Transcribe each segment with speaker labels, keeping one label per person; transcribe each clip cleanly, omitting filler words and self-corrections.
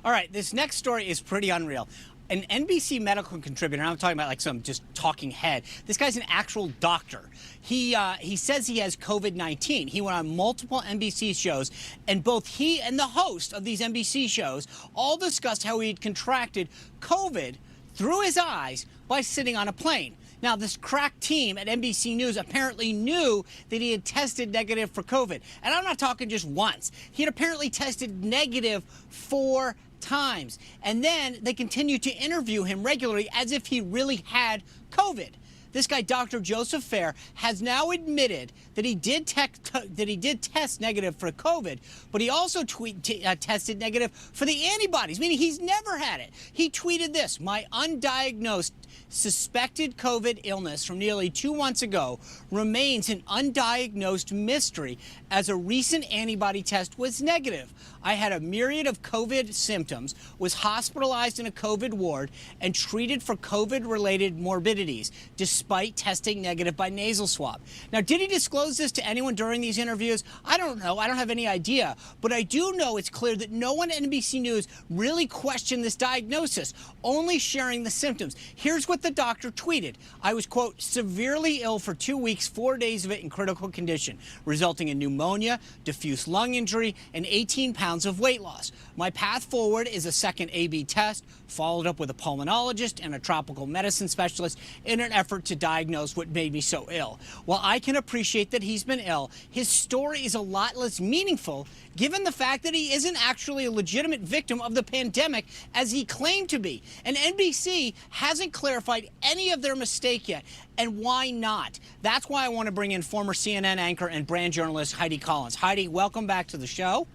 Speaker 1: All right, this next story is pretty unreal. An NBC medical contributor, and I'm talking about like some just talking head. This guy's an actual doctor. He says he has COVID-19. He went on multiple NBC shows, and both he and the host of these NBC shows all discussed how he had contracted COVID through his eyes by sitting on a plane. Now, this crack team at NBC News apparently knew that he had tested negative for COVID. And I'm not talking just once. He had apparently tested negative 4 times. And then they continued to interview him regularly as if he really had COVID. This guy, Dr. Joseph Fair, has now admitted that he did test negative for COVID, but he also tested negative for the antibodies, meaning he's never had it. He tweeted this: "My undiagnosed suspected COVID illness from nearly 2 months ago remains an undiagnosed mystery as a recent antibody test was negative. I had a myriad of COVID symptoms, was hospitalized in a COVID ward, and treated for COVID-related morbidities, despite testing negative by nasal swab." Now, did he disclose this to anyone during these interviews? I don't know. I don't have any idea. But I do know it's clear that no one at NBC News really questioned this diagnosis, only sharing the symptoms. Here's what the doctor tweeted. "I was, quote, severely ill for 2 weeks, 4 days of it in critical condition, resulting in pneumonia, diffuse lung injury, and 18 pounds of weight loss. My path forward is a second AB test, followed up with a pulmonologist and a tropical medicine specialist in an effort to diagnose what made me so ill. While I can appreciate that he's been ill, his story is a lot less meaningful given the fact that he isn't actually a legitimate victim of the pandemic as he claimed to be. And NBC hasn't clarified any of their mistake yet. And why not? That's why I want to bring in former CNN anchor and brand journalist Heidi Collins. Heidi, welcome back to the show.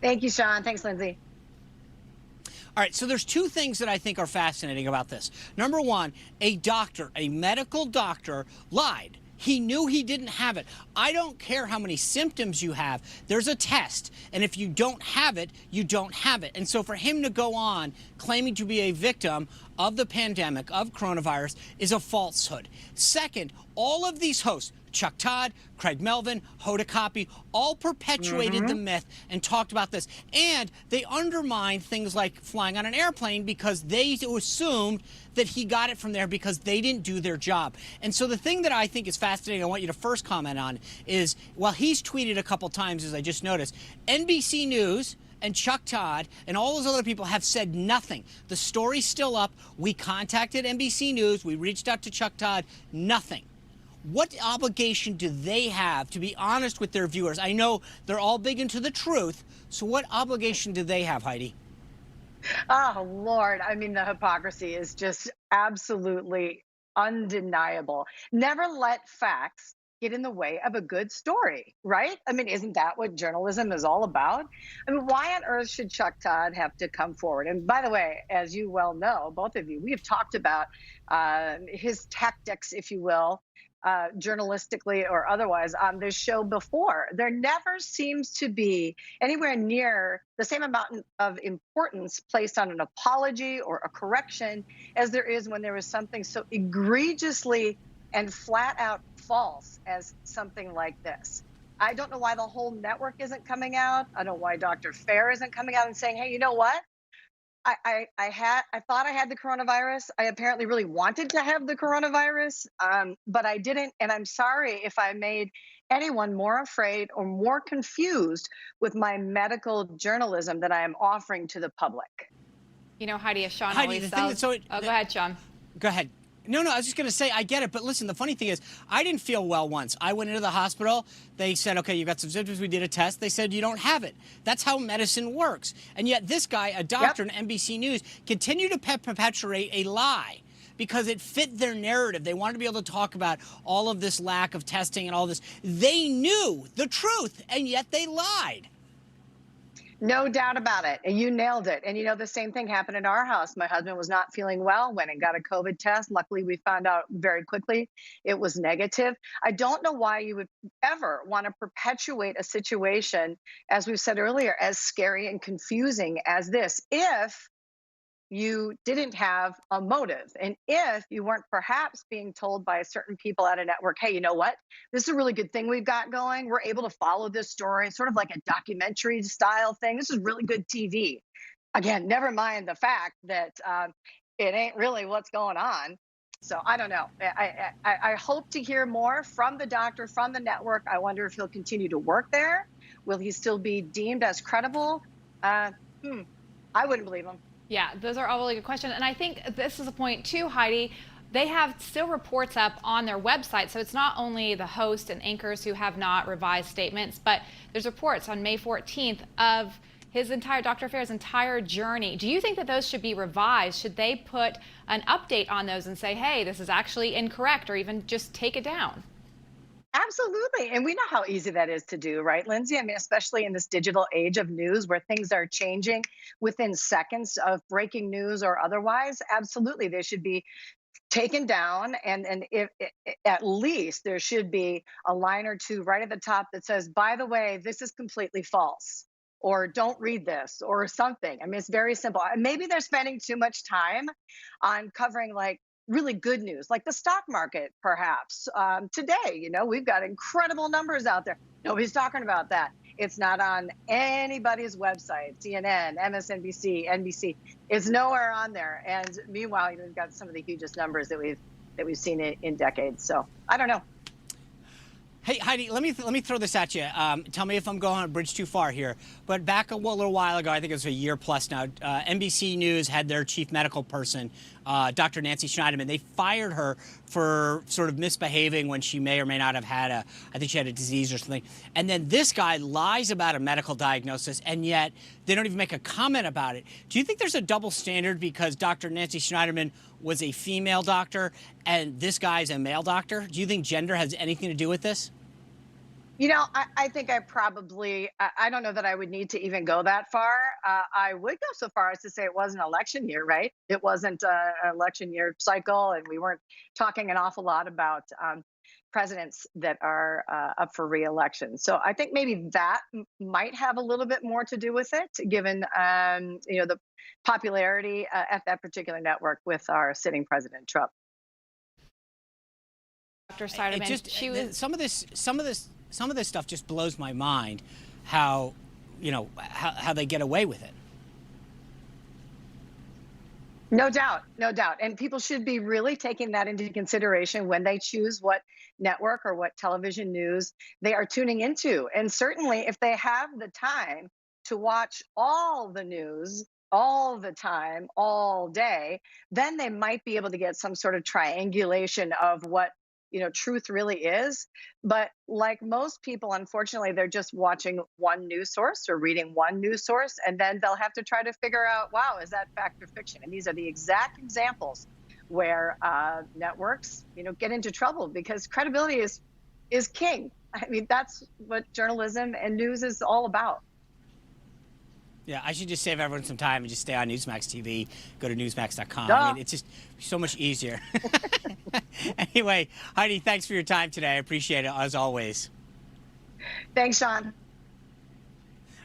Speaker 2: Thank you, Sean. Thanks, Lindsay.
Speaker 1: All right, so there's 2 things that I think are fascinating about this. Number one, a doctor, a medical doctor, lied. He knew he didn't have it. I don't care how many symptoms you have. There's a test, and if you don't have it, you don't have it. And so for him to go on claiming to be a victim of the pandemic, of coronavirus, is a falsehood. Second, all of these hosts, Chuck Todd, Craig Melvin, Hoda Kotb, all perpetuated the myth and talked about this. And they undermined things like flying on an airplane because they assumed that he got it from there because they didn't do their job. And so the thing that I think is fascinating, I want you to first comment on, is while he's tweeted a couple times, as I just noticed, NBC News and Chuck Todd and all those other people have said nothing. The story's still up. We contacted NBC News. We reached out to Chuck Todd. Nothing. What obligation do they have to be honest with their viewers? I know they're all big into the truth, so what obligation do they have, Heidi?
Speaker 2: Oh, Lord. I mean, the hypocrisy is just absolutely undeniable. Never let facts get in the way of a good story, right? I mean, isn't that what journalism is all about? I mean, why on earth should Chuck Todd have to come forward? And by the way, as you well know, both of you, we have talked about his tactics, if you will, journalistically or otherwise on this show before. There never seems to be anywhere near the same amount of importance placed on an apology or a correction as there is when there is something so egregiously and flat out false as something like this. I don't know why the whole network isn't coming out. I don't know why Dr. Fair isn't coming out and saying, hey, you know what? I thought I had the coronavirus. I apparently really wanted to have the coronavirus, but I didn't. And I'm sorry if I made anyone more afraid or more confused with my medical journalism that I am offering to the public.
Speaker 3: You know, Heidi, as Sean
Speaker 1: Heidi,
Speaker 3: always
Speaker 1: the thing
Speaker 3: says.
Speaker 1: that's
Speaker 3: Go ahead, Sean.
Speaker 1: Go ahead. No, I was just going to say, I get it. But listen, the funny thing is, I didn't feel well once. I went into the hospital. They said, okay, you got some symptoms. We did a test. They said, you don't have it. That's how medicine works. And yet this guy, a doctor in NBC News, continued to perpetuate a lie because it fit their narrative. They wanted to be able to talk about all of this lack of testing and all this. They knew the truth, and yet they lied.
Speaker 2: No doubt about it. And you nailed it. And you know, the same thing happened in our house. My husband was not feeling well, went and got a COVID test. Luckily, we found out very quickly it was negative. I don't know why you would ever want to perpetuate a situation, as we've said earlier, as scary and confusing as this, if you didn't have a motive. And if you weren't perhaps being told by certain people at a network, hey, you know what? This is a really good thing we've got going. We're able to follow this story. It's sort of like a documentary style thing. This is really good TV. Again, never mind the fact that it ain't really what's going on. So I don't know. I hope to hear more from the doctor, from the network. I wonder if he'll continue to work there. Will he still be deemed as credible? Uh, hmm, I wouldn't believe him.
Speaker 3: Yeah, those are all really good questions. And I think this is a point too, Heidi. They have still reports up on their website. So it's not only the host and anchors who have not revised statements, but there's reports on May 14th of Dr. Fair's entire journey. Do you think that those should be revised? Should they put an update on those and say, hey, this is actually incorrect, or even just take it down?
Speaker 2: Absolutely. And we know how easy that is to do, right, Lindsay? I mean, especially in this digital age of news where things are changing within seconds of breaking news or otherwise. Absolutely. They should be taken down. And if at least there should be a line or two right at the top that says, by the way, this is completely false, or don't read this, or something. I mean, it's very simple. Maybe they're spending too much time on covering like really good news, like the stock market, perhaps. Today, we've got incredible numbers out there. Nobody's talking about that. It's not on anybody's website. CNN, MSNBC, NBC. It's nowhere on there. And meanwhile, we've got some of the hugest numbers that we've seen in decades. So I don't know.
Speaker 1: Hey, Heidi, let me throw this at you. Tell me if I'm going on a bridge too far here. But back a little while ago, I think it was a year plus now, NBC News had their chief medical person, Dr. Nancy Schneiderman. They fired her for sort of misbehaving when she may or may not have had I think she had a disease or something. And then this guy lies about a medical diagnosis, and yet they don't even make a comment about it. Do you think there's a double standard because Dr. Nancy Schneiderman was a female doctor and this guy's a male doctor? Do you think gender has anything to do with this?
Speaker 2: I think I don't know that I would need to even go that far. I would go so far as to say it was an election year, right? It wasn't an election year cycle, and we weren't talking an awful lot about presidents that are up for re-election. So I think maybe that might have a little bit more to do with it, given the popularity at that particular network with our sitting President Trump.
Speaker 3: Dr. Schneiderman, she was
Speaker 1: some of this stuff just blows my mind. How they get away with it.
Speaker 2: No doubt, no doubt. And people should be really taking that into consideration when they choose what network or what television news they are tuning into. And certainly if they have the time to watch all the news all the time, all day, then they might be able to get some sort of triangulation of what truth really is. But like most people, unfortunately, they're just watching one news source or reading one news source, and then they'll have to try to figure out, wow, is that fact or fiction? And these are the exact examples where networks, get into trouble because credibility is king. I mean, that's what journalism and news is all about.
Speaker 1: Yeah, I should just save everyone some time and just stay on Newsmax TV, go to newsmax.com.
Speaker 2: Duh.
Speaker 1: I mean, it's just so much easier. Anyway, Heidi, thanks for your time today. I appreciate it, as always.
Speaker 2: Thanks, Sean.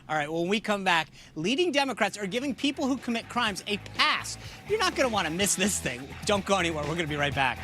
Speaker 1: All right, well, when we come back, leading Democrats are giving people who commit crimes a pass. You're not going to want to miss this thing. Don't go anywhere. We're going to be right back.